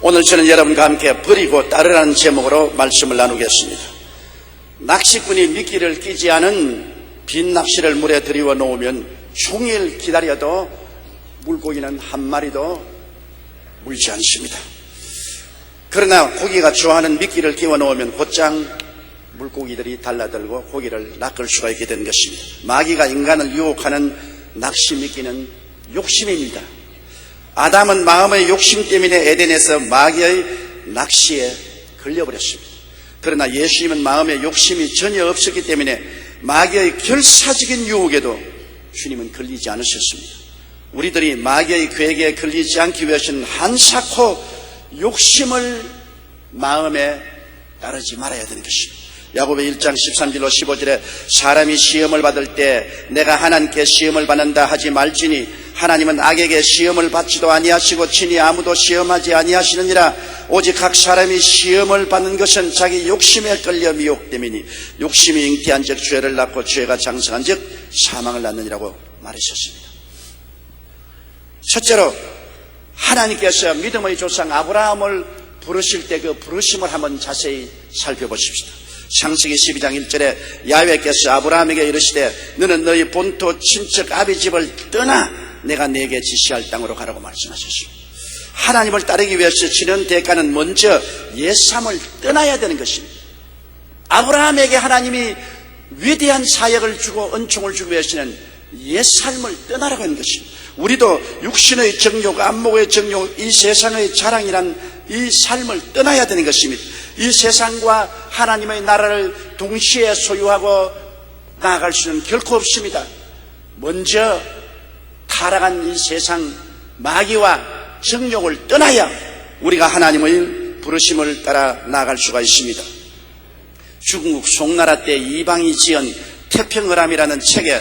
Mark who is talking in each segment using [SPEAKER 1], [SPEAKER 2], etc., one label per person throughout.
[SPEAKER 1] 오늘 저는 여러분과 함께 버리고 따르라는 제목으로 말씀을 나누겠습니다. 낚시꾼이 미끼를 끼지 않은 빈 낚시를 물에 들이워 놓으면 종일 기다려도 물고기는 한 마리도 물지 않습니다. 그러나 고기가 좋아하는 미끼를 끼워 놓으면 곧장 물고기들이 달라들고 고기를 낚을 수가 있게 된 것입니다. 마귀가 인간을 유혹하는 낚시 미끼는 욕심입니다. 아담은 마음의 욕심 때문에 에덴에서 마귀의 낚시에 걸려버렸습니다. 그러나 예수님은 마음의 욕심이 전혀 없었기 때문에 마귀의 결사적인 유혹에도 주님은 걸리지 않으셨습니다. 우리들이 마귀의 괴계에 걸리지 않기 위해서는 한사코 욕심을 마음에 따르지 말아야 되는 것입니다. 야고보 1장 13절로 15절에 사람이 시험을 받을 때 내가 하나님께 시험을 받는다 하지 말지니 하나님은 악에게 시험을 받지도 아니하시고 친히 아무도 시험하지 아니하시느니라. 오직 각 사람이 시험을 받는 것은 자기 욕심에 끌려 미혹됨이니 욕심이 잉태한 즉 죄를 낳고 죄가 장성한 즉 사망을 낳느니라고 말하셨습니다. 첫째로 하나님께서 믿음의 조상 아브라함을 부르실 때 그 부르심을 한번 자세히 살펴보십시다. 창세기 12장 1절에 야훼께서 아브라함에게 이르시되 너는 너희 본토 친척 아비 집을 떠나 내가 네게 지시할 땅으로 가라고 말씀하셨습니다. 하나님을 따르기 위해서 치는 대가는 먼저 옛삶을 떠나야 되는 것입니다. 아브라함에게 하나님이 위대한 사역을 주고 은총을 주기 위해서는 옛삶을 떠나라고 하는 것입니다. 우리도 육신의 정욕, 안목의 정욕, 이 세상의 자랑이란 이 삶을 떠나야 되는 것입니다. 이 세상과 하나님의 나라를 동시에 소유하고 나아갈 수는 결코 없습니다. 먼저 타락한 이 세상 마귀와 정욕을 떠나야 우리가 하나님의 부르심을 따라 나아갈 수가 있습니다. 중국 송나라 때 이방이 지은 태평의람이라는 책에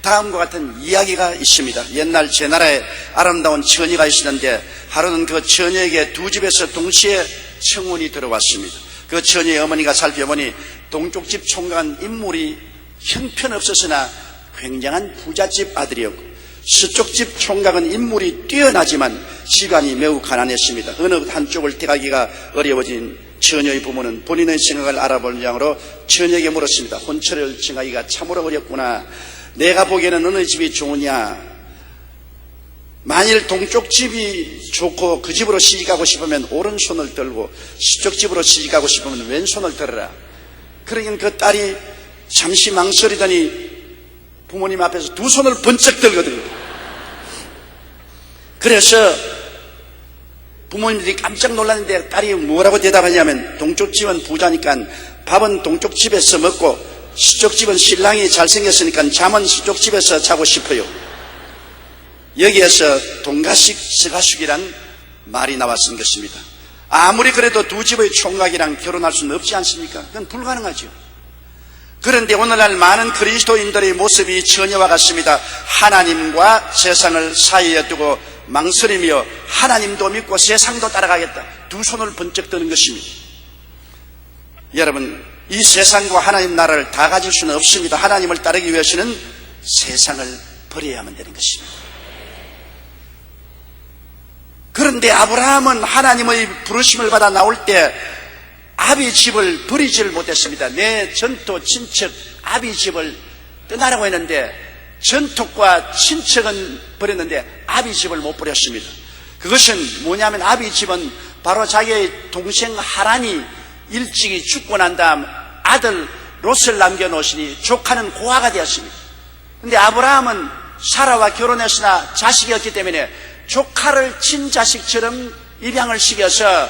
[SPEAKER 1] 다음과 같은 이야기가 있습니다. 옛날 제 나라에 아름다운 처녀가 있었는데 하루는 그 처녀에게 두 집에서 동시에 청혼이 들어왔습니다. 그 처녀의 어머니가 살펴보니 동쪽 집 총각은 인물이 형편없었으나 굉장한 부잣집 아들이었고 서쪽 집 총각은 인물이 뛰어나지만 집안이 매우 가난했습니다. 어느 한쪽을 택하기가 어려워진 처녀의 부모는 본인의 생각을 알아볼 양으로 처녀에게 물었습니다. 혼처를 정하기가 참으로 어렵구나. 내가 보기에는 어느 집이 좋으냐? 만일 동쪽 집이 좋고 그 집으로 시집가고 싶으면 오른손을 들고 서쪽 집으로 시집가고 싶으면 왼손을 들어라. 그러긴 그 딸이 잠시 망설이더니 부모님 앞에서 두 손을 번쩍 들거든요. 그래서 부모님들이 깜짝 놀랐는데 딸이 뭐라고 대답하냐면 동쪽 집은 부자니까 밥은 동쪽 집에서 먹고 서쪽 집은 신랑이 잘생겼으니까 잠은 서쪽 집에서 자고 싶어요. 여기에서 동가식 서가식이란 말이 나왔은 것입니다. 아무리 그래도 두 집의 총각이랑 결혼할 수는 없지 않습니까? 그건 불가능하죠. 그런데 오늘날 많은 그리스도인들의 모습이 처녀와 같습니다. 하나님과 세상을 사이에 두고 망설이며 하나님도 믿고 세상도 따라가겠다. 두 손을 번쩍 드는 것입니다. 여러분, 이 세상과 하나님 나라를 다 가질 수는 없습니다. 하나님을 따르기 위해서는 세상을 버려야만 되는 것입니다. 그런데 아브라함은 하나님의 부르심을 받아 나올 때 아비 집을 버리지를 못했습니다. 내 전토 친척 아비 집을 떠나라고 했는데 전토과 친척은 버렸는데 아비 집을 못 버렸습니다. 그것은 뭐냐면 아비 집은 바로 자기의 동생 하란이 일찍이 죽고 난 다음 아들 롯을 남겨놓으시니 조카는 고아가 되었습니다. 그런데 아브라함은 사라와 결혼했으나 자식이 없기 때문에 조카를 친자식처럼 입양을 시켜서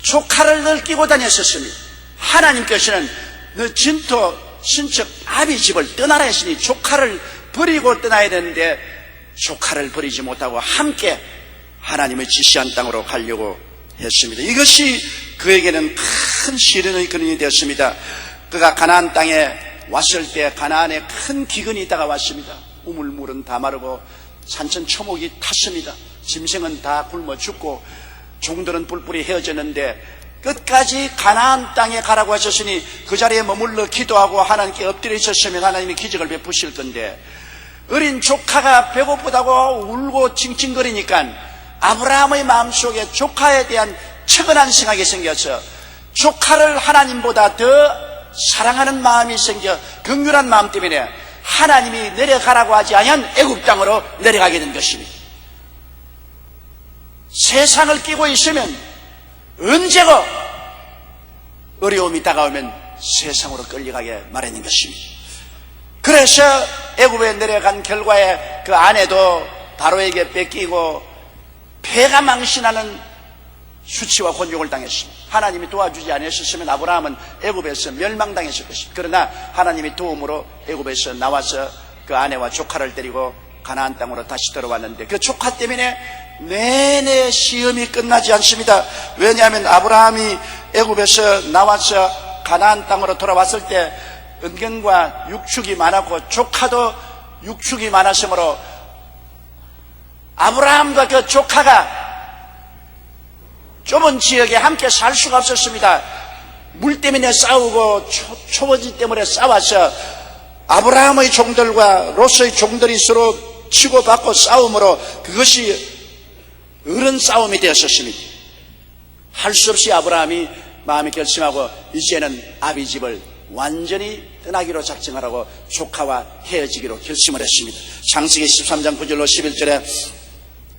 [SPEAKER 1] 조카를 늘 끼고 다녔었습니다. 하나님께서는 너 전토 친척 아비 집을 떠나라 했으니 조카를 버리고 떠나야 되는데 조카를 버리지 못하고 함께 하나님의 지시한 땅으로 가려고 했습니다. 이것이 그에게는 큰 시련의 근원이 되었습니다. 그가 가나안 땅에 왔을 때 가나안에 큰 기근이 다가왔습니다. 우물물은 다 마르고 산천 초목이 탔습니다. 짐승은 다 굶어 죽고 종들은 뿔뿔이 헤어졌는데 끝까지 가나안 땅에 가라고 하셨으니 그 자리에 머물러 기도하고 하나님께 엎드려 있었으면 하나님이 기적을 베푸실 건데 어린 조카가 배고프다고 울고 칭칭거리니까 아브라함의 마음속에 조카에 대한 측은한 생각이 생겨서 조카를 하나님보다 더 사랑하는 마음이 생겨 긍휼한 마음 때문에 하나님이 내려가라고 하지 아니한 애굽 땅으로 내려가게 된 것입니다. 세상을 끼고 있으면 언제고 어려움이 다가오면 세상으로 끌려가게 마련인 것입니다. 그래서 애굽에 내려간 결과에 그 아내도 바로에게 뺏기고 폐가 망신하는 수치와 곤욕을 당했습니다. 하나님이 도와주지 않으셨으면 아브라함은 애굽에서 멸망당했을 것입니다. 그러나 하나님이 도움으로 애굽에서 나와서 그 아내와 조카를 데리고 가나안 땅으로 다시 들어왔는데 그 조카 때문에 내내 시험이 끝나지 않습니다. 왜냐하면 아브라함이 애굽에서 나와서 가나안 땅으로 돌아왔을 때 은경과 육축이 많았고 조카도 육축이 많았으므로 아브라함과 그 조카가 좁은 지역에 함께 살 수가 없었습니다. 물 때문에 싸우고 초보지 때문에 싸워서 아브라함의 종들과 롯의 종들이 서로 치고받고 싸움으로 그것이 어른 싸움이 되었었습니다. 할 수 없이 아브라함이 마음이 결심하고 이제는 아비 집을 완전히 떠나기로 작정하라고 조카와 헤어지기로 결심을 했습니다. 창세기 13장 9절로 11절에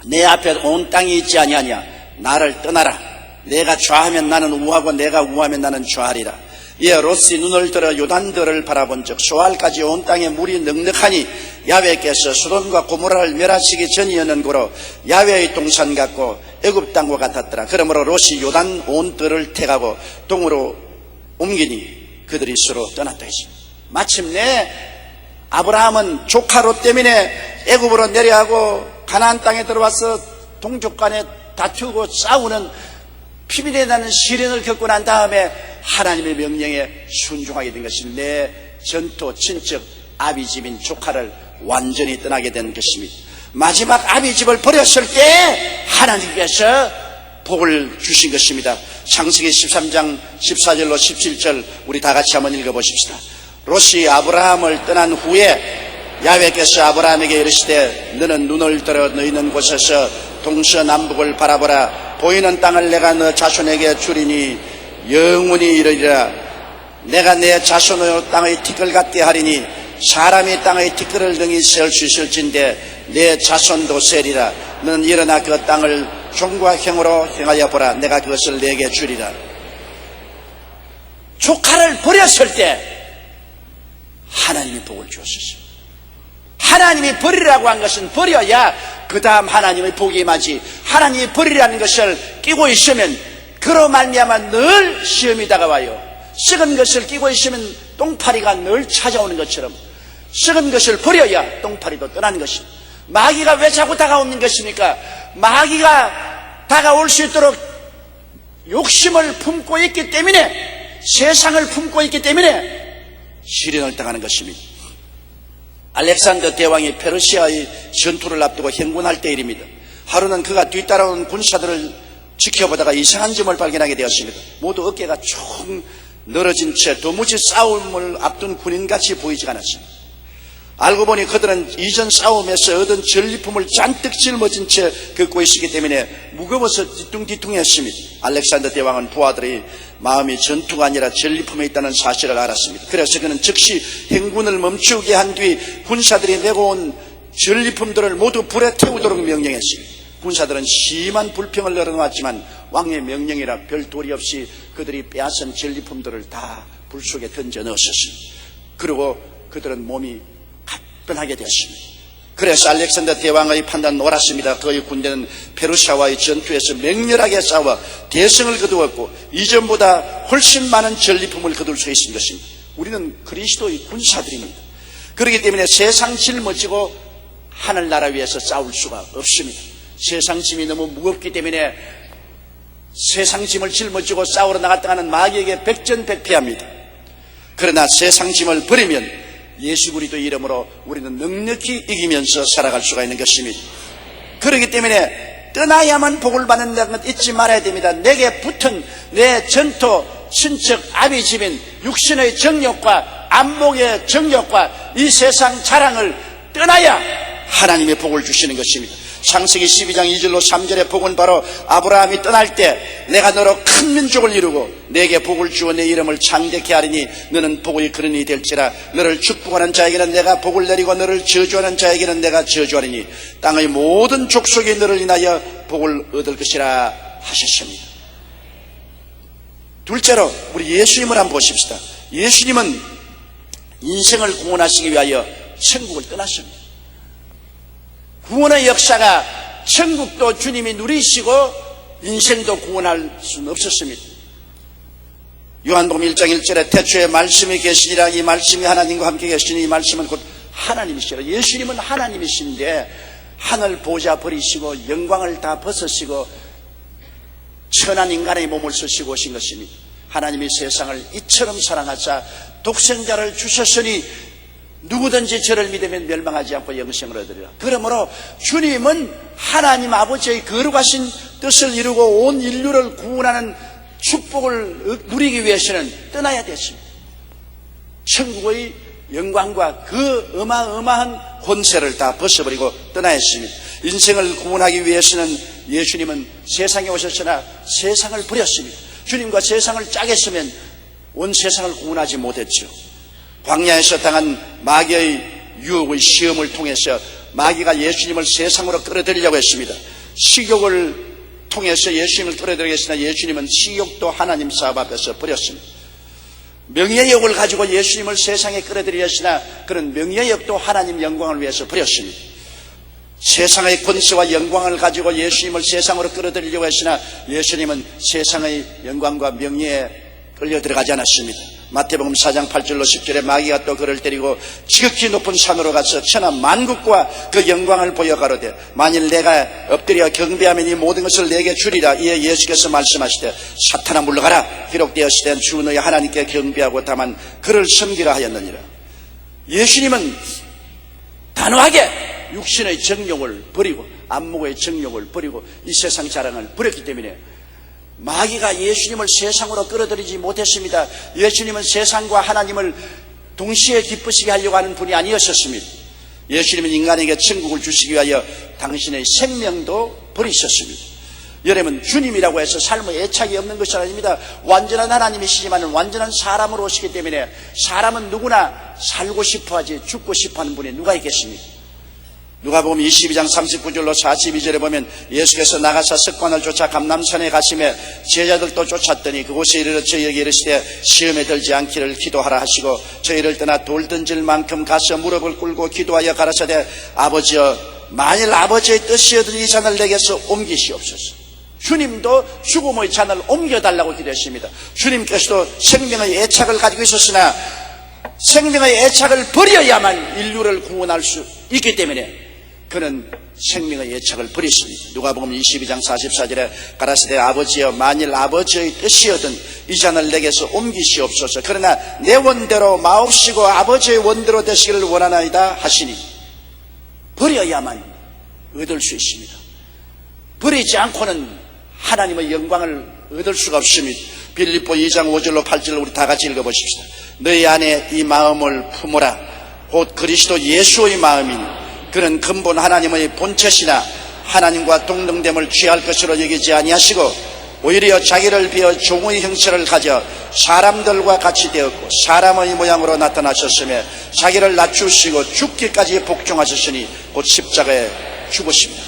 [SPEAKER 1] 내 앞에 온 땅이 있지 아니하냐 나를 떠나라. 내가 좌하면 나는 우하고 내가 우하면 나는 좌하리라. 이에 롯이 눈을 들어 요단들을 바라본즉 소알까지 온 땅에 물이 넉넉하니 야훼께서 소돔과 고모라를 멸하시기 전이었는고로 야훼의 동산 같고 애굽 땅과 같았더라. 그러므로 롯이 요단 온 들을 택하고 동으로 옮기니 그들이 서로 떠났다 했습니다. 마침내 아브라함은 조카 롯 때문에 애굽으로 내려가고 가나안 땅에 들어와서 동족 간에 다투고 싸우는 피비린내 나는 시련을 겪고 난 다음에 하나님의 명령에 순종하게 된 것입니다. 내 전토 친척 아비집인 조카를 완전히 떠나게 된 것입니다. 마지막 아비집을 버렸을 때 하나님께서 복을 주신 것입니다. 창세기 13장 14절로 17절 우리 다 같이 한번 읽어보십시다. 롯이 아브라함을 떠난 후에 야훼께서 아브라함에게 이르시되 너는 눈을 들어 너 있는 곳에서 동서남북을 바라보라. 보이는 땅을 내가 너 자손에게 주리니 영원히 이르리라. 내가 내 자손의 땅의 티끌 같게 하리니 사람이 땅의 티끌을 등이 세울 수 있을진데 내 자손도 세리라. 너는 일어나 그 땅을 종과 행으로 행하여 보라. 내가 그것을 내게 주리라. 조카를 버렸을 때 하나님이 복을 주었습니다. 하나님이 버리라고 한 것은 버려야 그 다음 하나님의 복이 임하지. 하나님이 버리라는 것을 끼고 있으면 그로 말미암아 늘 시험이 다가와요. 썩은 것을 끼고 있으면 똥파리가 늘 찾아오는 것처럼 썩은 것을 버려야 똥파리도 떠나는 것입니다. 마귀가 왜 자꾸 다가오는 것입니까? 마귀가 다가올 수 있도록 욕심을 품고 있기 때문에, 세상을 품고 있기 때문에 시련을 당하는 것입니다. 알렉산더 대왕이 페르시아의 전투를 앞두고 행군할 때 일입니다. 하루는 그가 뒤따라오는 군사들을 지켜보다가 이상한 점을 발견하게 되었습니다. 모두 어깨가 쭉 늘어진 채 도무지 싸움을 앞둔 군인같이 보이지 않았습니다. 알고 보니 그들은 이전 싸움에서 얻은 전리품을 잔뜩 짊어진 채 걷고 있었기 때문에 무거워서 뒤뚱뒤뚱했습니다. 알렉산더 대왕은 부하들의 마음이 전투가 아니라 전리품에 있다는 사실을 알았습니다. 그래서 그는 즉시 행군을 멈추게 한 뒤 군사들이 메고 온 전리품들을 모두 불에 태우도록 명령했습니다. 군사들은 심한 불평을 늘어놓았지만 왕의 명령이라 별 도리 없이 그들이 빼앗은 전리품들을 다 불 속에 던져 넣었습니다. 그리고 그들은 몸이 가뿐하게 되었습니다. 그래서 알렉산더 대왕의 판단은 옳았습니다. 그의 군대는 페르시아와의 전투에서 맹렬하게 싸워 대승을 거두었고 이전보다 훨씬 많은 전리품을 거둘 수 있는 것입니다. 우리는 그리스도의 군사들입니다. 그렇기 때문에 세상 짊어지고 하늘나라 위에서 싸울 수가 없습니다. 세상 짐이 너무 무겁기 때문에 세상 짐을 짊어지고 싸우러 나갔다가는 마귀에게 백전백패합니다. 그러나 세상 짐을 버리면 예수 그리스도 이름으로 우리는 넉넉히 이기면서 살아갈 수가 있는 것입니다. 그렇기 때문에 떠나야만 복을 받는다는 것 잊지 말아야 됩니다. 내게 붙은 내 전토 친척 아비집인 육신의 정욕과 안목의 정욕과 이 세상 자랑을 떠나야 하나님의 복을 주시는 것입니다. 창세기 12장 2절로 3절의 복은 바로 아브라함이 떠날 때 내가 너로 큰 민족을 이루고 내게 복을 주어 내 이름을 창대케 하리니 너는 복의 근원이 될지라. 너를 축복하는 자에게는 내가 복을 내리고 너를 저주하는 자에게는 내가 저주하리니 땅의 모든 족속이 너를 인하여 복을 얻을 것이라 하셨습니다. 둘째로 우리 예수님을 한번 보십시다. 예수님은 인생을 구원하시기 위하여 천국을 떠났습니다. 구원의 역사가 천국도 주님이 누리시고 인생도 구원할 수는 없었습니다. 요한복음 1장 1절에 태초에 말씀이 계시니라. 이 말씀이 하나님과 함께 계시니 이 말씀은 곧 하나님이시라. 예수님은 하나님이신데 하늘 보좌 버리시고 영광을 다 벗으시고 천한 인간의 몸을 쓰시고 오신 것입니다. 하나님이 세상을 이처럼 사랑하사 독생자를 주셨으니 누구든지 저를 믿으면 멸망하지 않고 영생을 얻으리라. 그러므로 주님은 하나님 아버지의 거룩하신 뜻을 이루고 온 인류를 구원하는 축복을 누리기 위해서는 떠나야 됐습니다. 천국의 영광과 그 어마어마한 권세를 다 벗어버리고 떠나야 했습니다. 인생을 구원하기 위해서는 예수님은 세상에 오셨으나 세상을 버렸습니다. 주님과 세상을 짜겠으면 온 세상을 구원하지 못했죠. 광야에서 당한 마귀의 유혹의 시험을 통해서 마귀가 예수님을 세상으로 끌어들이려고 했습니다. 식욕을 통해서 예수님을 끌어들이겠으나 예수님은 식욕도 하나님 사업 앞에서 버렸습니다. 명예욕을 가지고 예수님을 세상에 끌어들이었으나 그런 명예욕도 하나님 영광을 위해서 버렸습니다. 세상의 권세와 영광을 가지고 예수님을 세상으로 끌어들이려고 했으나 예수님은 세상의 영광과 명예에 끌려 들어가지 않았습니다. 마태복음 4장 8절로 10절에 마귀가 또 그를 때리고 지극히 높은 산으로 가서 천하 만국과 그 영광을 보여 가로되 만일 내가 엎드려 경배하면 이 모든 것을 내게 주리라. 이에 예수께서 말씀하시되 사탄아 물러가라. 기록되었으되 주 너희 하나님께 경배하고 다만 그를 섬기라 하였느니라. 예수님은 단호하게 육신의 정욕을 버리고 안목의 정욕을 버리고 이 세상 자랑을 버렸기 때문에 마귀가 예수님을 세상으로 끌어들이지 못했습니다. 예수님은 세상과 하나님을 동시에 기쁘시게 하려고 하는 분이 아니었습니다. 예수님은 인간에게 천국을 주시기 위하여 당신의 생명도 버리셨습니다. 여러분, 주님이라고 해서 삶에 애착이 없는 것이 아닙니다. 완전한 하나님이시지만 완전한 사람으로 오시기 때문에 사람은 누구나 살고 싶어하지 죽고 싶어하는 분이 누가 있겠습니까? 누가복음 22장 39절로 42절에 보면 예수께서 나가사 석관을 쫓아 감람산에 가시며 제자들도 쫓았더니 그곳에 이르러 저희에게 이르시되 시험에 들지 않기를 기도하라 하시고 저희를 떠나 돌 던질 만큼 가서 무릎을 꿇고 기도하여 가라사대 아버지여 만일 아버지의 뜻이어든 이 잔을 내게서 옮기시옵소서. 주님도 죽음의 잔을 옮겨달라고 기도했습니다. 주님께서도 생명의 애착을 가지고 있었으나 생명의 애착을 버려야만 인류를 구원할 수 있기 때문에 그는 생명의 애착을 버렸습니다. 누가복음 22장 44절에 가라사대 아버지여 만일 아버지의 뜻이어든 이 잔을 내게서 옮기시옵소서. 그러나 내 원대로 마옵시고 아버지의 원대로 되시기를 원하나이다 하시니 버려야만 얻을 수 있습니다. 버리지 않고는 하나님의 영광을 얻을 수가 없습니다. 빌립보 2장 5절로 8절로 우리 다 같이 읽어보십시다. 너희 안에 이 마음을 품어라. 곧 그리스도 예수의 마음이니 그는 근본 하나님의 본체시나 하나님과 동등됨을 취할 것으로 여기지 아니하시고 오히려 자기를 비어 종의 형체를 가져 사람들과 같이 되었고 사람의 모양으로 나타나셨으며 자기를 낮추시고 죽기까지 복종하셨으니 곧 십자가에 죽으십니다.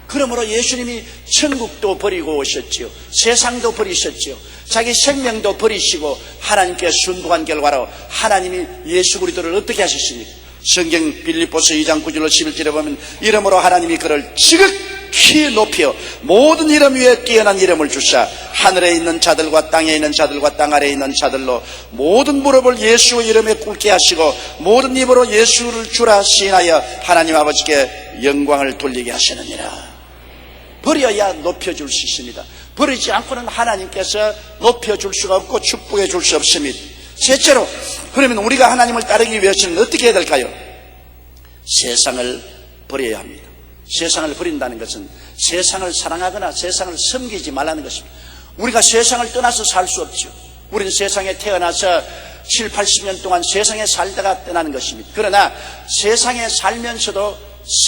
[SPEAKER 1] 그러므로 예수님이 천국도 버리고 오셨지요. 세상도 버리셨지요. 자기 생명도 버리시고 하나님께 순복한 결과로 하나님이 예수 그리스도를 어떻게 하셨습니까? 성경 빌립보서 2장 9절로 11절에 보면 이름으로 하나님이 그를 지극히 높여 모든 이름 위에 뛰어난 이름을 주사 하늘에 있는 자들과 땅에 있는 자들과 땅 아래에 있는 자들로 모든 무릎을 예수의 이름에 꿇게 하시고 모든 입으로 예수를 주라 시인하여 하나님 아버지께 영광을 돌리게 하시느니라. 버려야 높여줄 수 있습니다. 버리지 않고는 하나님께서 높여줄 수가 없고 축복해 줄 수 없습니다. 셋째로, 그러면 우리가 하나님을 따르기 위해서는 어떻게 해야 될까요? 세상을 버려야 합니다. 세상을 버린다는 것은 세상을 사랑하거나 세상을 섬기지 말라는 것입니다. 우리가 세상을 떠나서 살 수 없죠. 우리는 세상에 태어나서 7, 80년 동안 세상에 살다가 떠나는 것입니다. 그러나 세상에 살면서도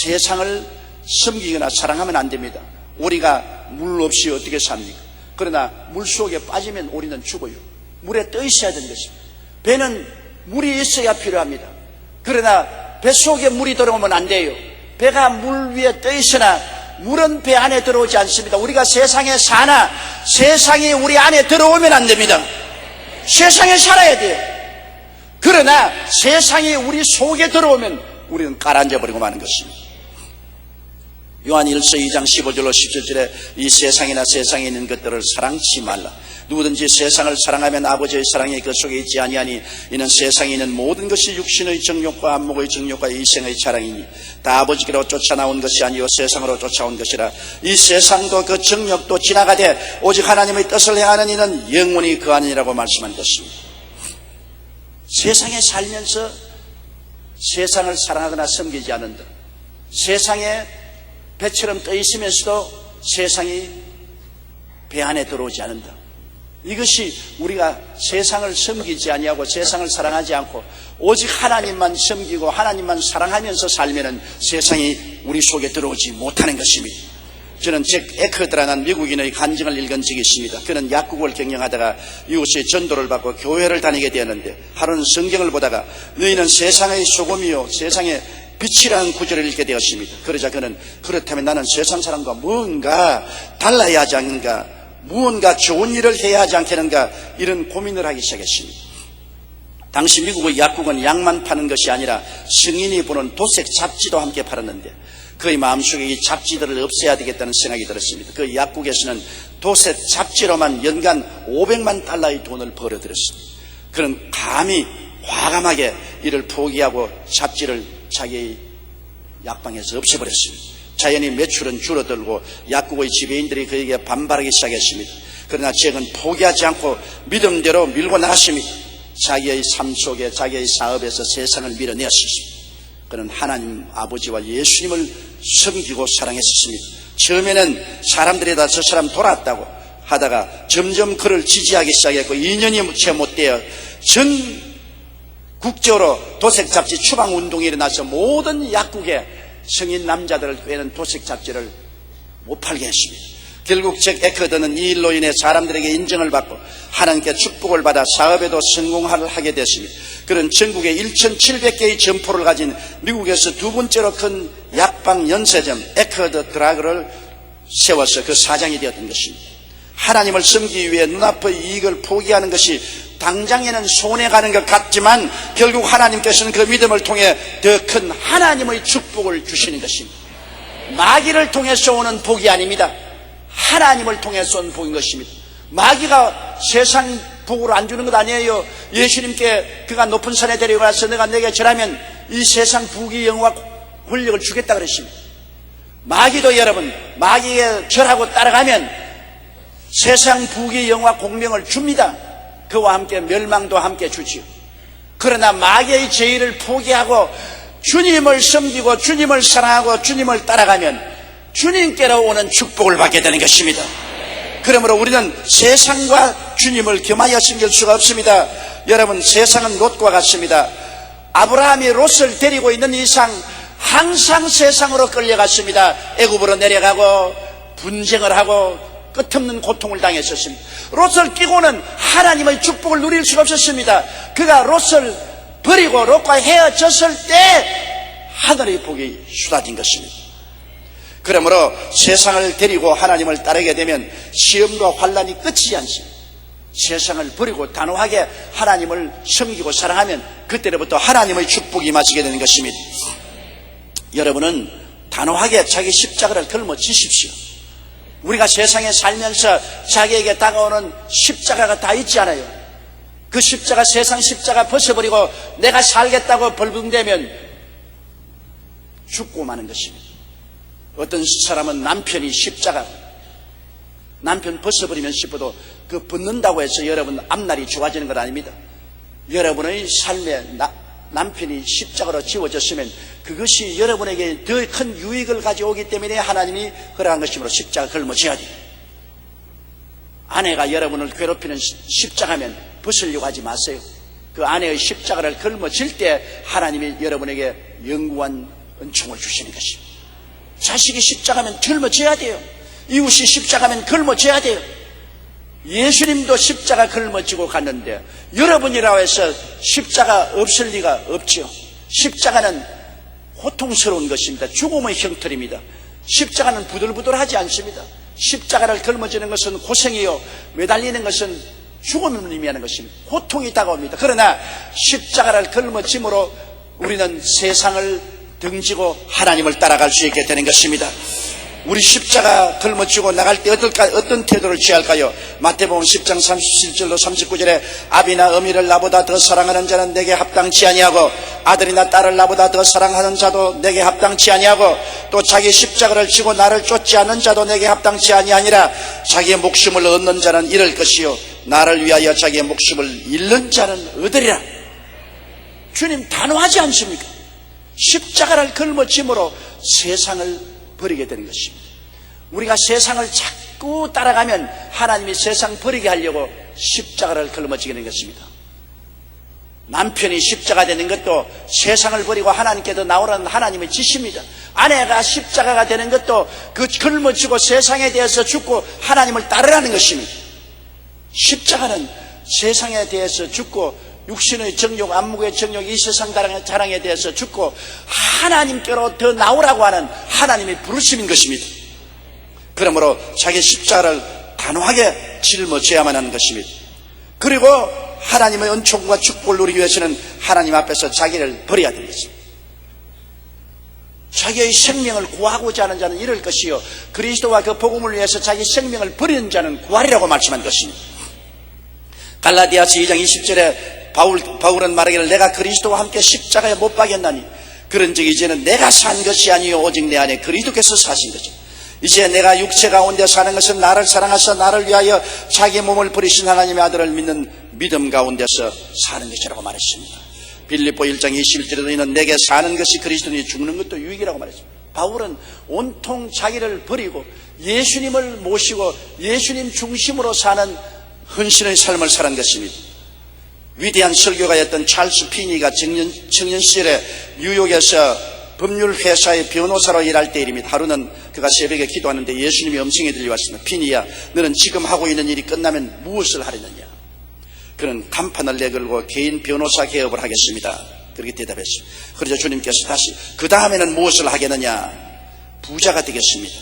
[SPEAKER 1] 세상을 섬기거나 사랑하면 안 됩니다. 우리가 물 없이 어떻게 삽니까? 그러나 물 속에 빠지면 우리는 죽어요. 물에 떠 있어야 되는 것입니다. 배는 물이 있어야 필요합니다. 그러나 배 속에 물이 들어오면 안 돼요. 배가 물 위에 떠 있으나 물은 배 안에 들어오지 않습니다. 우리가 세상에 사나 세상이 우리 안에 들어오면 안 됩니다. 세상에 살아야 돼요. 그러나 세상이 우리 속에 들어오면 우리는 가라앉아버리고 마는 것입니다. 요한 1서 2장 15절로 17절에 이 세상이나 세상에 있는 것들을 사랑치 말라. 누구든지 세상을 사랑하면 아버지의 사랑이 그 속에 있지 아니하니 이는 세상에 있는 모든 것이 육신의 정욕과 안목의 정욕과 이생의 자랑이니 다 아버지께로 쫓아나온 것이 아니요 세상으로 쫓아온 것이라. 이 세상도 그 정욕도 지나가되 오직 하나님의 뜻을 행하는 이는 영원히 그 안이라고 말씀한 것입니다. 세상에 살면서 세상을 사랑하거나 섬기지 않는다. 세상에 배처럼 떠 있으면서도 세상이 배 안에 들어오지 않는다. 이것이 우리가 세상을 섬기지 아니하고 세상을 사랑하지 않고 오직 하나님만 섬기고 하나님만 사랑하면서 살면은 세상이 우리 속에 들어오지 못하는 것입니다. 저는 잭 에커드라는 미국인의 간증을 읽은 적이 있습니다. 그는 약국을 경영하다가 이웃의 전도를 받고 교회를 다니게 되었는데 하루는 성경을 보다가 너희는 세상의 소금이요 세상의 빛이라는 구절을 읽게 되었습니다. 그러자 그는 그렇다면 나는 세상 사람과 뭔가 달라야 하지 않는가, 무언가 좋은 일을 해야 하지 않겠는가, 이런 고민을 하기 시작했습니다. 당시 미국의 약국은 약만 파는 것이 아니라 성인이 보는 도색 잡지도 함께 팔았는데 그의 마음속에 이 잡지들을 없애야 되겠다는 생각이 들었습니다. 그 약국에서는 도색 잡지로만 연간 500만 달러의 돈을 벌어들였습니다. 그는 감히 과감하게 이를 포기하고 잡지를 자기의 약방에서 없애버렸습니다. 자연히 매출은 줄어들고 약국의 지배인들이 그에게 반발하기 시작했습니다. 그러나 잭은 포기하지 않고 믿음대로 밀고 나갔습니다. 자기의 삶 속에 자기의 사업에서 세상을 밀어내었습니다. 그는 하나님 아버지와 예수님을 섬기고 사랑했었습니다. 처음에는 사람들이 다 저 사람 돌았다고 하다가 점점 그를 지지하기 시작했고 2년이 채 못되어 전 국제적으로 도색 잡지 추방 운동이 일어나서 모든 약국에 성인 남자들을 꿰는 도색 잡지를 못 팔게 했습니다. 결국 잭 에커드는 이 일로 인해 사람들에게 인정을 받고 하나님께 축복을 받아 사업에도 성공하게 됐습니다. 그는 전국에 1,700개의 점포를 가진 미국에서 두 번째로 큰 약방 연세점 에커드 드라그를 세워서 그 사장이 되었던 것입니다. 하나님을 섬기기 위해 눈앞의 이익을 포기하는 것이 당장에는 손해가는 것 같지만 결국 하나님께서는 그 믿음을 통해 더 큰 하나님의 축복을 주시는 것입니다. 마귀를 통해서 오는 복이 아닙니다. 하나님을 통해서 온 복인 것입니다. 마귀가 세상 복으로 안 주는 것 아니에요. 예수님께 그가 높은 산에 데려가서 내가 내게 절하면 이 세상 부귀 영화 권력을 주겠다 그랬습니다. 마귀도 여러분 마귀에 절하고 따라가면 세상 부귀 영화 공명을 줍니다. 그와 함께 멸망도 함께 주지요. 그러나 마귀의 제의를 포기하고 주님을 섬기고 주님을 사랑하고 주님을 따라가면 주님께로 오는 축복을 받게 되는 것입니다. 그러므로 우리는 세상과 주님을 겸하여 섬길 수가 없습니다. 여러분 세상은 롯과 같습니다. 아브라함이 롯을 데리고 있는 이상 항상 세상으로 끌려갔습니다. 애굽으로 내려가고 분쟁을 하고 끝없는 고통을 당했었습니다. 롯을 끼고는 하나님의 축복을 누릴 수가 없었습니다. 그가 롯을 버리고 롯과 헤어졌을 때 하늘의 복이 쏟아진 것입니다. 그러므로 세상을 데리고 하나님을 따르게 되면 시험과 환난이 끝이지 않습니다. 세상을 버리고 단호하게 하나님을 섬기고 사랑하면 그때로부터 하나님의 축복이 임하시게 되는 것입니다. 여러분은 단호하게 자기 십자가를 걸머지십시오. 우리가 세상에 살면서 자기에게 다가오는 십자가가 다 있지 않아요. 그 십자가 세상 십자가 벗어버리고 내가 살겠다고 벌금대면 죽고 마는 것입니다. 어떤 사람은 남편이 십자가 남편 벗어버리면 싶어도 그 벗는다고 해서 여러분 앞날이 좋아지는 것 아닙니다. 여러분의 삶에 남편이 십자가로 지워졌으면 그것이 여러분에게 더 큰 유익을 가져오기 때문에 하나님이 허락한 것이므로 십자가 걸머져야 돼요. 아내가 여러분을 괴롭히는 십자가면 벗으려고 하지 마세요. 그 아내의 십자가를 걸머질 때 하나님이 여러분에게 영구한 은총을 주시는 것입니다. 자식이 십자가면 짊어져야 돼요. 이웃이 십자가면 짊어져야 돼요. 예수님도 십자가 짊어지고 갔는데 여러분이라고 해서 십자가 없을 리가 없죠. 십자가는 고통스러운 것입니다. 죽음의 형틀입니다. 십자가는 부들부들하지 않습니다. 십자가를 짊어지는 것은 고생이요, 매달리는 것은 죽음을 의미하는 것입니다. 고통이 다가옵니다. 그러나 십자가를 짊어짐으로 우리는 세상을 등지고 하나님을 따라갈 수 있게 되는 것입니다. 우리 십자가 짊어지고 나갈 때 어떤 태도를 취할까요? 마태복음 10장 37절로 39절에 아비나 어미를 나보다 더 사랑하는 자는 내게 합당치 아니하고 아들이나 딸을 나보다 더 사랑하는 자도 내게 합당치 아니하고 또 자기 십자가를 지고 나를 쫓지 않는 자도 내게 합당치 아니하니라. 자기의 목숨을 얻는 자는 잃을 것이요 나를 위하여 자기의 목숨을 잃는 자는 얻으리라. 주님 단호하지 않습니까? 십자가를 짊어짐으로 세상을 버리게 되는 것입니다. 우리가 세상을 자꾸 따라가면 하나님이 세상 버리게 하려고 십자가를 짊어지게 되는 것입니다. 남편이 십자가 되는 것도 세상을 버리고 하나님께 더 나오라는 하나님의 지시입니다. 아내가 십자가가 되는 것도 그 짊어지고 세상에 대해서 죽고 하나님을 따르라는 것입니다. 십자가는 세상에 대해서 죽고 육신의 정욕, 안목의 정욕, 이 세상 자랑에 대해서 죽고 하나님께로 더 나오라고 하는 하나님의 부르심인 것입니다. 그러므로 자기 십자가를 단호하게 짊어져야만 하는 것입니다. 그리고 하나님의 은총과 축복을 누리기 위해서는 하나님 앞에서 자기를 버려야 되는 것입니다. 자기의 생명을 구하고자 하는 자는 잃을 것이요 그리스도와 그 복음을 위해서 자기 생명을 버리는 자는 구하리라고 말씀한 것입니다. 갈라디아서 2장 20절에 바울은 말하기를 내가 그리스도와 함께 십자가에 못 박였나니 그런즉 이제는 내가 산 것이 아니요 오직 내 안에 그리스도께서 사신 거죠. 이제 내가 육체 가운데 사는 것은 나를 사랑하사 나를 위하여 자기 몸을 버리신 하나님의 아들을 믿는 믿음 가운데서 사는 것이라고 말했습니다. 빌립보 1장 21절에도 이는 내게 사는 것이 그리스도니 죽는 것도 유익이라고 말했습니다. 바울은 온통 자기를 버리고 예수님을 모시고 예수님 중심으로 사는 헌신의 삶을 살은 것입니다. 위대한 설교가였던 찰스 피니가 청년 시절에 뉴욕에서 법률회사의 변호사로 일할 때 일입니다. 하루는 그가 새벽에 기도하는데 예수님이 음성이 들려왔습니다. 피니야, 너는 지금 하고 있는 일이 끝나면 무엇을 하려느냐? 그는 간판을 내걸고 개인 변호사 개업을 하겠습니다. 그렇게 대답했습니다. 그러자 주님께서 다시 그 다음에는 무엇을 하겠느냐? 부자가 되겠습니다.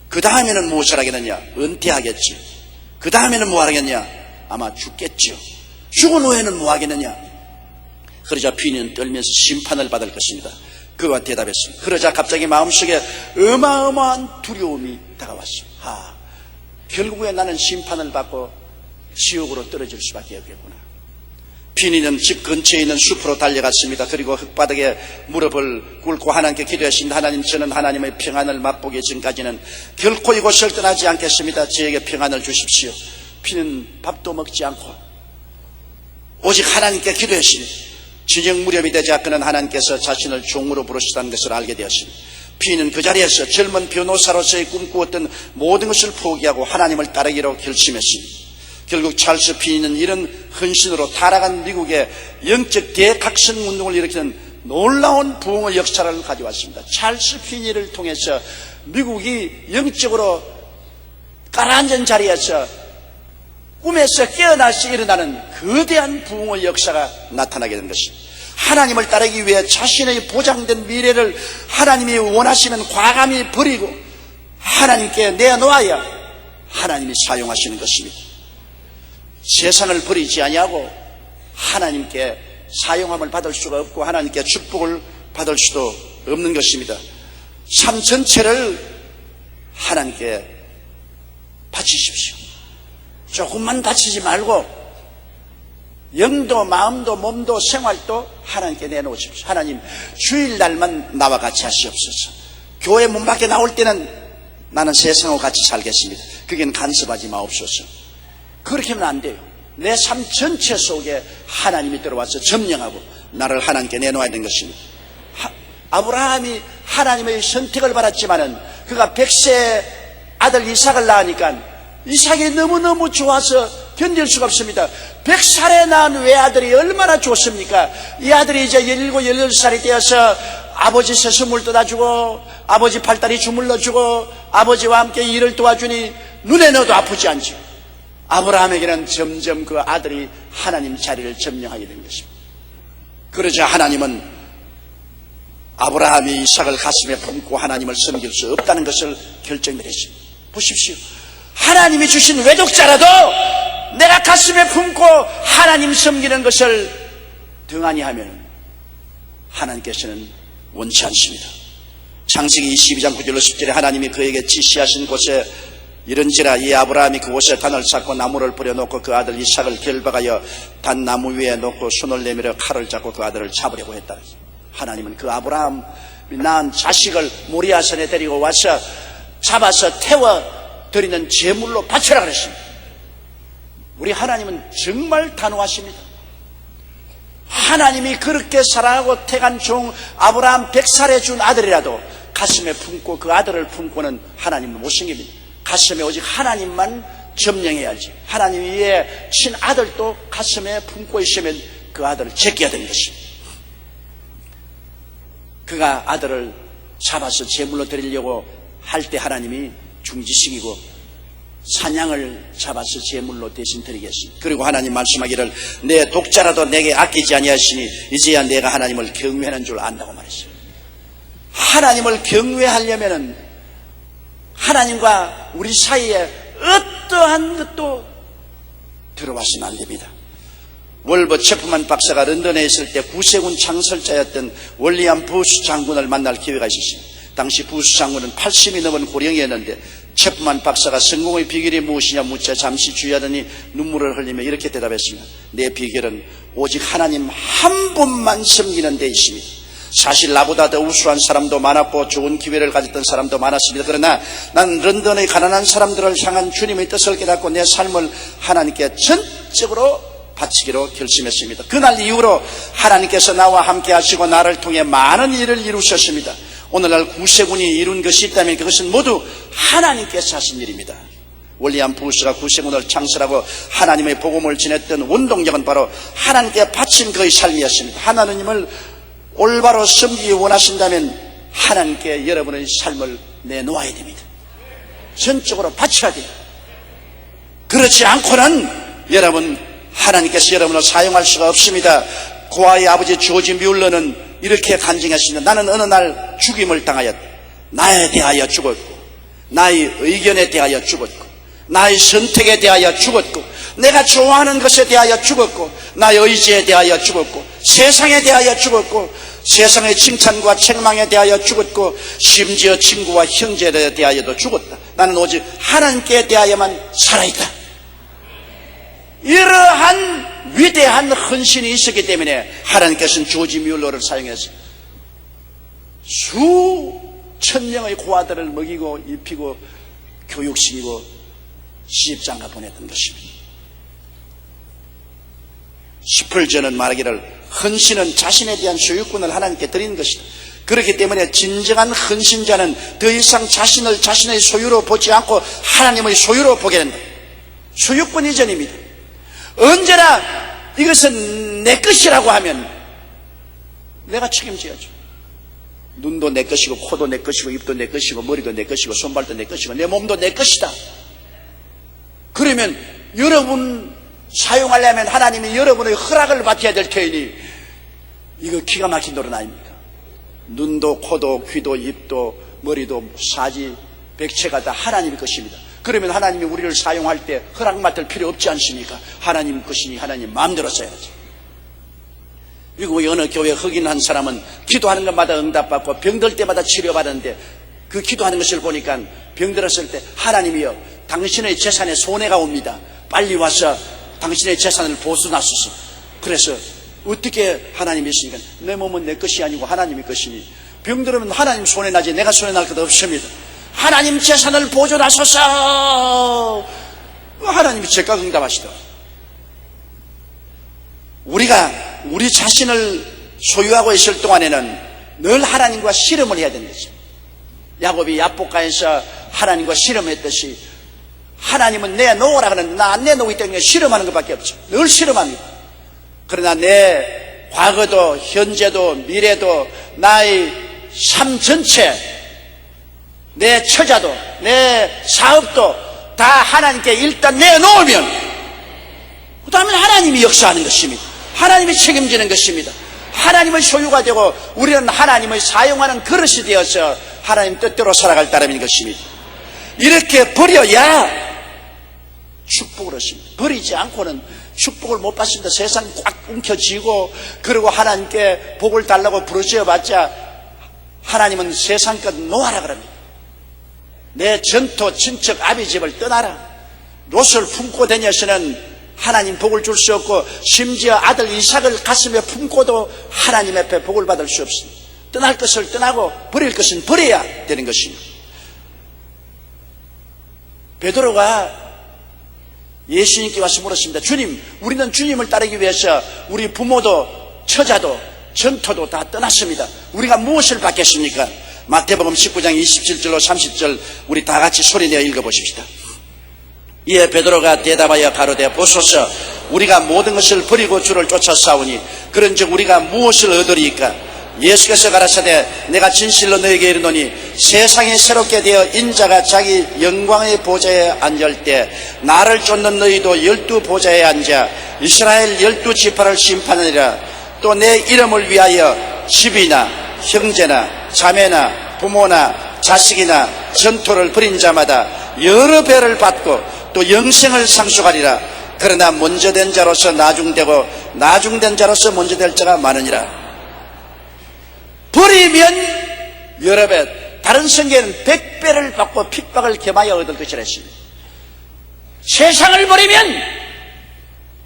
[SPEAKER 1] 그 다음에는 무엇을 하겠느냐? 은퇴하겠지. 그 다음에는 뭐 하겠냐? 아마 죽겠죠. 죽은 후에는 뭐 하겠느냐? 그러자 피니는 떨면서 심판을 받을 것입니다. 그와 대답했습니다. 그러자 갑자기 마음속에 어마어마한 두려움이 다가왔습니다. 결국에 나는 심판을 받고 지옥으로 떨어질 수밖에 없겠구나. 피니는 집 근처에 있는 숲으로 달려갔습니다. 그리고 흙바닥에 무릎을 꿇고 하나님께 기도했습니다. 하나님, 저는 하나님의 평안을 맛보기 전까지는 결코 이곳을 떠나지 않겠습니다. 저에게 평안을 주십시오. 피는 밥도 먹지 않고 오직 하나님께 기도했습니다. 저녁 무렵이 되자 그는 하나님께서 자신을 종으로 부르시다는 것을 알게 되었습니다. 피는 그 자리에서 젊은 변호사로서의 꿈꾸었던 모든 것을 포기하고 하나님을 따르기로 결심했습니다. 결국 찰스 피니는 이런 헌신으로 타락한 미국의 영적 대각성 운동을 일으키는 놀라운 부흥의 역사를 가져왔습니다. 찰스 피니를 통해서 미국이 영적으로 가라앉은 자리에서 꿈에서 깨어나서 일어나는 거대한 부흥의 역사가 나타나게 된 것입니다. 하나님을 따르기 위해 자신의 보장된 미래를 하나님이 원하시면 과감히 버리고 하나님께 내놓아야 하나님이 사용하시는 것입니다. 세상을 버리지 아니하고 하나님께 사용함을 받을 수가 없고 하나님께 축복을 받을 수도 없는 것입니다. 삶 전체를 하나님께 바치십시오. 조금만 다치지 말고 영도 마음도 몸도 생활도 하나님께 내놓으십시오. 하나님, 주일날만 나와 같이 하시옵소서. 교회 문 밖에 나올 때는 나는 세상하고 같이 살겠습니다. 그게는 간섭하지 마옵소서. 그렇게 하면 안 돼요. 내 삶 전체 속에 하나님이 들어와서 점령하고 나를 하나님께 내놓아야 되는 것입니다. 아브라함이 하나님의 선택을 받았지만은 그가 100세 아들 이삭을 낳으니까 이삭이 너무너무 좋아서 견딜 수가 없습니다. 100살에 낳은 외아들이 얼마나 좋습니까? 이 아들이 이제 17, 18살이 되어서 아버지 세수물 떠다주고 아버지 팔다리 주물러주고 아버지와 함께 일을 도와주니 눈에 넣어도 아프지 않죠. 아브라함에게는 점점 그 아들이 하나님 자리를 점령하게 된 것입니다. 그러자 하나님은 아브라함이 이삭을 가슴에 품고 하나님을 섬길 수 없다는 것을 결정내렸습니다. 보십시오. 하나님이 주신 외독자라도 내가 가슴에 품고 하나님 섬기는 것을 등한히 하면 하나님께서는 원치 않습니다. 창세기 22장 9절로 10절에 하나님이 그에게 지시하신 곳에 이른지라 이 아브라함이 그곳에 단을 쌓고 나무를 뿌려놓고 그 아들 이삭을 결박하여 단나무 위에 놓고 손을 내밀어 칼을 잡고 그 아들을 잡으려고 했다. 하나님은 그 아브라함이 낳은 자식을 모리아산에 데리고 와서 잡아서 태워 드리는 제물로 바쳐라 그랬습니다. 우리 하나님은 정말 단호하십니다. 하나님이 그렇게 사랑하고 택한 종 아브라함 100살에 준 아들이라도 가슴에 품고 그 아들을 품고는 하나님을 못 섬깁니다. 가슴에 오직 하나님만 점령해야지. 하나님 위에 친아들도 가슴에 품고 있으면 그 아들을 제껴야 되는 것입니다. 그가 아들을 잡아서 제물로 드리려고 할 때 하나님이 중지시키고 사냥을 잡아서 제물로 대신 드리겠습니다. 그리고 하나님 말씀하기를 내 독자라도 내게 아끼지 아니하시니 이제야 내가 하나님을 경외하는 줄 안다고 말했어요. 하나님을 경외하려면은 하나님과 우리 사이에 어떠한 것도 들어와서는 안 됩니다. 월버 체프만 박사가 런던에 있을 때 구세군 창설자였던 월리엄 부스 장군을 만날 기회가 있었습니다. 당시 부스 장군은 80이 넘은 고령이었는데 체프만 박사가 성공의 비결이 무엇이냐 묻자 잠시 주의하더니 눈물을 흘리며 이렇게 대답했습니다. 내 비결은 오직 하나님 한 분만 섬기는 데 있습니다. 사실 나보다 더 우수한 사람도 많았고 좋은 기회를 가졌던 사람도 많았습니다. 그러나 난 런던의 가난한 사람들을 향한 주님의 뜻을 깨닫고 내 삶을 하나님께 전적으로 바치기로 결심했습니다. 그날 이후로 하나님께서 나와 함께 하시고 나를 통해 많은 일을 이루셨습니다. 오늘날 구세군이 이룬 것이 있다면 그것은 모두 하나님께서 하신 일입니다. 월리엄 부스가 구세군을 창설하고 하나님의 복음을 전했던 원동력은 바로 하나님께 바친 그의 삶이었습니다. 하나님을 올바로 섬기기 원하신다면 하나님께 여러분의 삶을 내놓아야 됩니다. 전적으로 바쳐야 돼요. 그렇지 않고는 여러분 하나님께서 여러분을 사용할 수가 없습니다. 고아의 아버지 조지 뮬러는 이렇게 간증했습니다. 나는 어느 날 죽임을 당하였다. 나에 대하여 죽었고 나의 의견에 대하여 죽었고 나의 선택에 대하여 죽었고 내가 좋아하는 것에 대하여 죽었고 나의 의지에 대하여 죽었고 세상에 대하여 죽었고 세상의 칭찬과 책망에 대하여 죽었고 심지어 친구와 형제에 대하여도 죽었다. 나는 오직 하나님께 대하여만 살아있다. 이러한 위대한 헌신이 있었기 때문에 하나님께서는 조지 뮬러를 사용해서 수천 명의 고아들을 먹이고 입히고 교육시키고 시집장가 보냈던 것입니다. 스펄전은 말하기를 헌신은 자신에 대한 소유권을 하나님께 드리는 것이다. 그렇기 때문에 진정한 헌신자는 더 이상 자신을 자신의 소유로 보지 않고 하나님의 소유로 보게 된다. 소유권 이전입니다. 언제나 이것은 내 것이라고 하면 내가 책임져야죠. 눈도 내 것이고 코도 내 것이고 입도 내 것이고 머리도 내 것이고 손발도 내 것이고 내 몸도 내 것이다. 그러면 여러분 사용하려면 하나님이 여러분의 허락을 받아야 될 터이니 이거 기가 막힌 노릇 아닙니까? 눈도 코도 귀도 입도 머리도 사지 백체가 다 하나님의 것입니다. 그러면 하나님이 우리를 사용할 때 허락 맡을 필요 없지 않습니까? 하나님 것이니 하나님 마음대로 써야지. 미국의 어느 교회 흑인 한 사람은 기도하는 것마다 응답받고 병들 때마다 치료받았는데 그 기도하는 것을 보니까 병들었을 때 하나님이여 당신의 재산에 손해가 옵니다. 빨리 와서 당신의 재산을 보수하소서. 그래서 어떻게 하나님이 있으니까 내 몸은 내 것이 아니고 하나님의 것이니 병들으면 하나님 손해나지 내가 손해날 것 없습니다. 하나님 재산을 보존하소서. 하나님이 즉각 응답하시더라. 우리가 우리 자신을 소유하고 있을 동안에는 늘 하나님과 씨름을 해야 되는 거죠. 야곱이 야복가에서 하나님과 씨름했듯이 하나님은 내놓으라 그러는데 나 안 내놓기 때문에 씨름하는 것밖에 없죠. 늘 씨름합니다. 그러나 내 과거도 현재도 미래도 나의 삶 전체, 내 처자도 내 사업도 다 하나님께 일단 내놓으면 그 다음에 하나님이 역사하는 것입니다. 하나님이 책임지는 것입니다. 하나님의 소유가 되고 우리는 하나님의 사용하는 그릇이 되어서 하나님 뜻대로 살아갈 따름인 것입니다. 이렇게 버려야 축복을 얻습니다. 버리지 않고는 축복을 못 받습니다. 세상 꽉 움켜쥐고 그리고 하나님께 복을 달라고 부르짖어봤자 하나님은 세상껏 놓아라 그럽니다. 내 전토 친척 아비 집을 떠나라. 롯을 품고 다녀서는 하나님 복을 줄 수 없고 심지어 아들 이삭을 가슴에 품고도 하나님 앞에 복을 받을 수 없습니다. 떠날 것을 떠나고 버릴 것은 버려야 되는 것입니다. 베드로가 예수님께 와서 물었습니다. 주님, 우리는 주님을 따르기 위해서 우리 부모도 처자도 전토도 다 떠났습니다. 우리가 무엇을 받겠습니까? 마태복음 19장 27절로 30절 우리 다 같이 소리내어 읽어보십시다. 이에 베드로가 대답하여 가로되 보소서 우리가 모든 것을 버리고 주를 쫓아 싸우니 그런즉 우리가 무엇을 얻으리이까? 예수께서 가라사대 내가 진실로 너에게 이르노니 세상이 새롭게 되어 인자가 자기 영광의 보좌에 앉을 때 나를 쫓는 너희도 12보좌에 앉아 이스라엘 12지파를 심판하리라. 또 내 이름을 위하여 집이나 형제나 자매나 부모나 자식이나 전토를 벌인 자마다 여러 배를 받고 또 영생을 상속하리라. 그러나 먼저 된 자로서 나중되고 나중된 자로서 먼저 될 자가 많으니라. 버리면 여러 배, 다른 성경에는 100배를 받고 핍박을 겸하여 얻을 것이라 했습니다. 세상을 버리면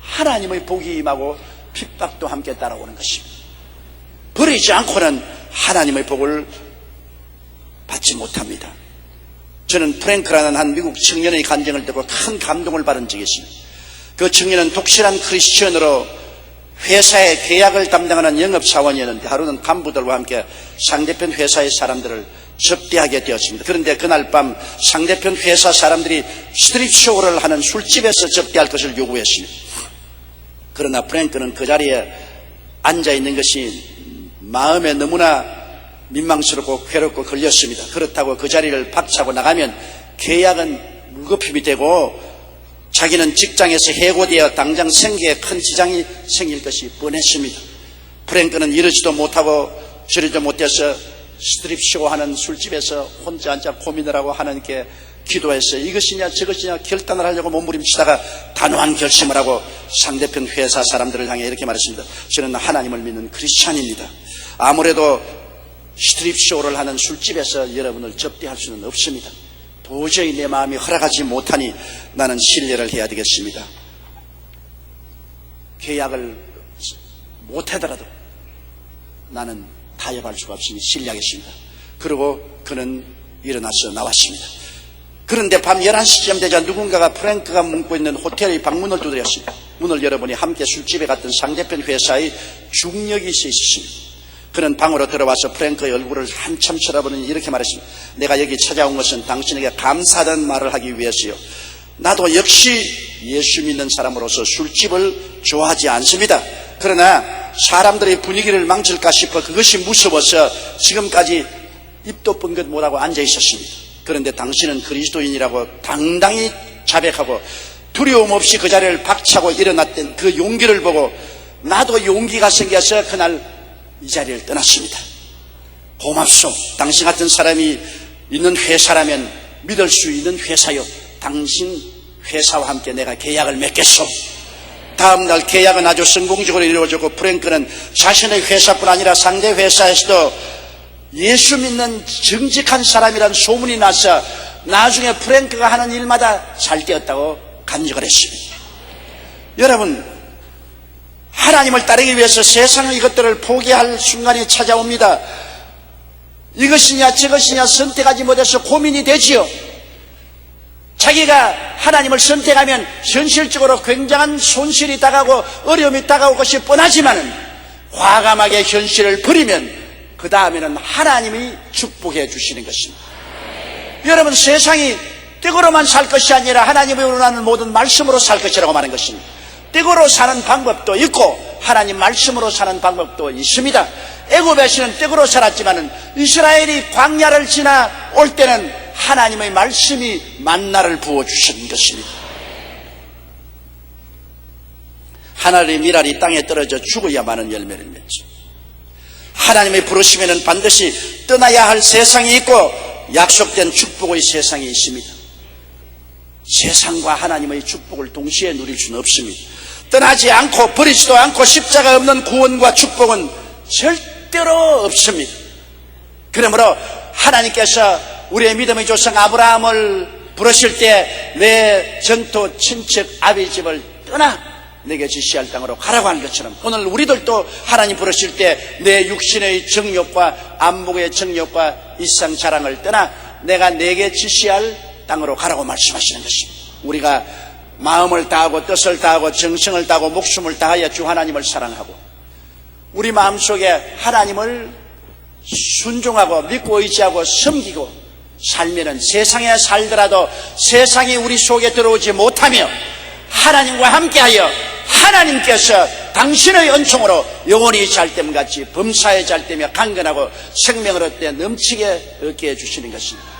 [SPEAKER 1] 하나님의 복이 임하고 핍박도 함께 따라오는 것입니다. 버리지 않고는 하나님의 복을 받지 못합니다. 저는 프랭크라는 한 미국 청년의 간증을 듣고 큰 감동을 받은 적이 있습니다. 그 청년은 독실한 크리스천으로 회사의 계약을 담당하는 영업사원이었는데 하루는 간부들과 함께 상대편 회사의 사람들을 접대하게 되었습니다. 그런데 그날 밤 상대편 회사 사람들이 스트립쇼를 하는 술집에서 접대할 것을 요구했습니다. 그러나 프랭크는 그 자리에 앉아있는 것이 마음에 너무나 민망스럽고 괴롭고 걸렸습니다. 그렇다고 그 자리를 박차고 나가면 계약은 물거품이 되고 자기는 직장에서 해고되어 당장 생계에 큰 지장이 생길 것이 뻔했습니다. 프랭크는 이러지도 못하고 저러지도 못해서 스트립쇼 하는 술집에서 혼자 앉아 고민을 하고 하나님께 기도해서 이것이냐 저것이냐 결단을 하려고 몸부림치다가 단호한 결심을 하고 상대편 회사 사람들을 향해 이렇게 말했습니다. 저는 하나님을 믿는 크리스찬입니다. 아무래도 스트립쇼를 하는 술집에서 여러분을 접대할 수는 없습니다. 도저히 내 마음이 허락하지 못하니 나는 신뢰를 해야 되겠습니다. 계약을 못하더라도 나는 타협할 수가 없으니 신뢰하겠습니다. 그리고 그는 일어나서 나왔습니다. 그런데 밤 11시쯤 되자 누군가가 프랭크가 묵고 있는 호텔의 방문을 두드렸습니다. 문을 열어보니 함께 술집에 갔던 상대편 회사의 중력이 있었습니다. 그는 방으로 들어와서 프랭크의 얼굴을 한참 쳐다보니 이렇게 말했습니다. 내가 여기 찾아온 것은 당신에게 감사하다는 말을 하기 위해서요. 나도 역시 예수 믿는 사람으로서 술집을 좋아하지 않습니다. 그러나 사람들의 분위기를 망칠까 싶어 그것이 무서워서 지금까지 입도 뻥긋 못하고 앉아 있었습니다. 그런데 당신은 그리스도인이라고 당당히 자백하고 두려움 없이 그 자리를 박차고 일어났던 그 용기를 보고 나도 용기가 생겨서 그날 이 자리를 떠났습니다. 고맙소. 당신 같은 사람이 있는 회사라면 믿을 수 있는 회사요. 당신 회사와 함께 내가 계약을 맺겠소. 다음날 계약은 아주 성공적으로 이루어졌고 프랭크는 자신의 회사뿐 아니라 상대 회사에서도 예수 믿는 정직한 사람이란 소문이 나서 나중에 프랭크가 하는 일마다 잘 되었다고 간증을 했습니다. 여러분, 하나님을 따르기 위해서 세상의 이것들을 포기할 순간이 찾아옵니다. 이것이냐 저것이냐 선택하지 못해서 고민이 되지요. 자기가 하나님을 선택하면 현실적으로 굉장한 손실이 다가오고 어려움이 다가올 것이 뻔하지만 과감하게 현실을 버리면 그 다음에는 하나님이 축복해 주시는 것입니다. 여러분, 세상이 뜻으로만 살 것이 아니라 하나님이 원하는 모든 말씀으로 살 것이라고 말하는 것입니다. 뜻으로 사는 방법도 있고 하나님 말씀으로 사는 방법도 있습니다. 애굽에서는 떡으로 살았지만은 이스라엘이 광야를 지나 올 때는 하나님의 말씀이 만나를 부어주신 것입니다. 하늘의 미랄이 땅에 떨어져 죽어야만은 열매를 맺죠. 하나님의 부르심에는 반드시 떠나야 할 세상이 있고 약속된 축복의 세상이 있습니다. 세상과 하나님의 축복을 동시에 누릴 수는 없습니다. 떠나지 않고 버리지도 않고 십자가 없는 구원과 축복은 절대로 없습니다. 그러므로 하나님께서 우리의 믿음의 조상 아브라함을 부르실 때 내 전토 친척 아비 집을 떠나 내게 지시할 땅으로 가라고 한 것처럼 오늘 우리들도 하나님 부르실 때 내 육신의 정욕과 안목의 정욕과 이상 자랑을 떠나 내가 내게 지시할 땅으로 가라고 말씀하시는 것입니다. 우리가 마음을 다하고 뜻을 다하고 정성을 다하고 목숨을 다하여 주 하나님을 사랑하고 우리 마음속에 하나님을 순종하고 믿고 의지하고 섬기고 살면은 세상에 살더라도 세상이 우리 속에 들어오지 못하며 하나님과 함께하여 하나님께서 당신의 은총으로 영원히 잘됨같이 범사에 잘되며 강건하고 생명을 얻되 넘치게 얻게 해주시는 것입니다.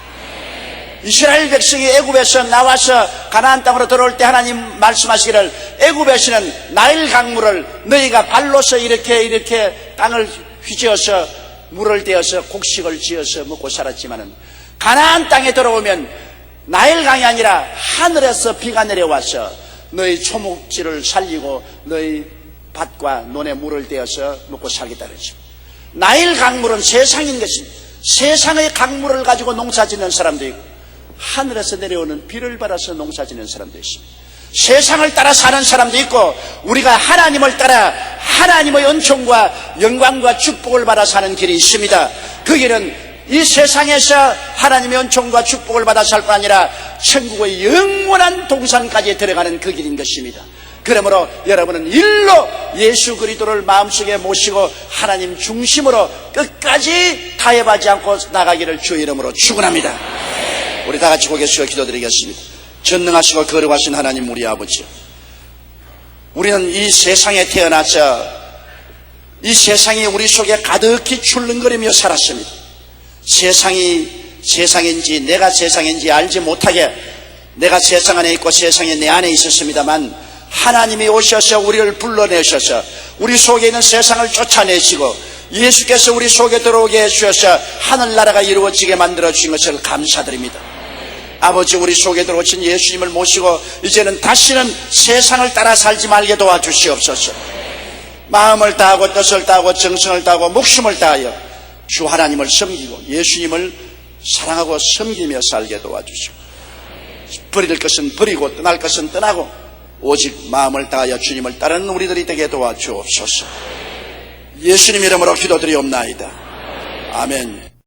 [SPEAKER 1] 이스라엘 백성이 애굽에서 나와서 가나안 땅으로 들어올 때 하나님 말씀하시기를 애굽에서는 나일 강물을 너희가 발로서 이렇게 땅을 휘저어서 물을 대어서 곡식을 지어서 먹고 살았지만은 가나안 땅에 들어오면 나일 강이 아니라 하늘에서 비가 내려와서 너희 초목지를 살리고 너희 밭과 논에 물을 대어서 먹고 살겠다 그러죠. 나일 강물은 세상인 것입니다. 세상의 강물을 가지고 농사짓는 사람도 있고 하늘에서 내려오는 비를 받아서 농사짓는 사람도 있습니다. 세상을 따라 사는 사람도 있고 우리가 하나님을 따라 하나님의 은총과 영광과 축복을 받아 사는 길이 있습니다. 그 길은 이 세상에서 하나님의 은총과 축복을 받아 살 뿐 아니라 천국의 영원한 동산까지 들어가는 그 길인 것입니다. 그러므로 여러분은 일로 예수 그리스도를 마음속에 모시고 하나님 중심으로 끝까지 타협하지 않고 나가기를 주의 이름으로 축원합니다. 우리 다 같이 고개 숙여 기도드리겠습니다. 전능하시고 거룩하신 하나님 우리 아버지, 우리는 이 세상에 태어나서 이 세상이 우리 속에 가득히 출렁거리며 살았습니다. 세상이 세상인지 내가 세상인지 알지 못하게 내가 세상 안에 있고 세상이 내 안에 있었습니다만 하나님이 오셔서 우리를 불러내셔서 우리 속에 있는 세상을 쫓아내시고 예수께서 우리 속에 들어오게 해주셔서 하늘나라가 이루어지게 만들어주신 것을 감사드립니다. 아버지, 우리 속에 들어오신 예수님을 모시고 이제는 다시는 세상을 따라 살지 말게 도와주시옵소서. 마음을 다하고 뜻을 다하고 정성을 다하고 목숨을 다하여 주 하나님을 섬기고 예수님을 사랑하고 섬기며 살게 도와주시고 버릴 것은 버리고 떠날 것은 떠나고 오직 마음을 다하여 주님을 따르는 우리들이 되게 도와주옵소서. 예수님 이름으로 기도드리옵나이다. 아멘.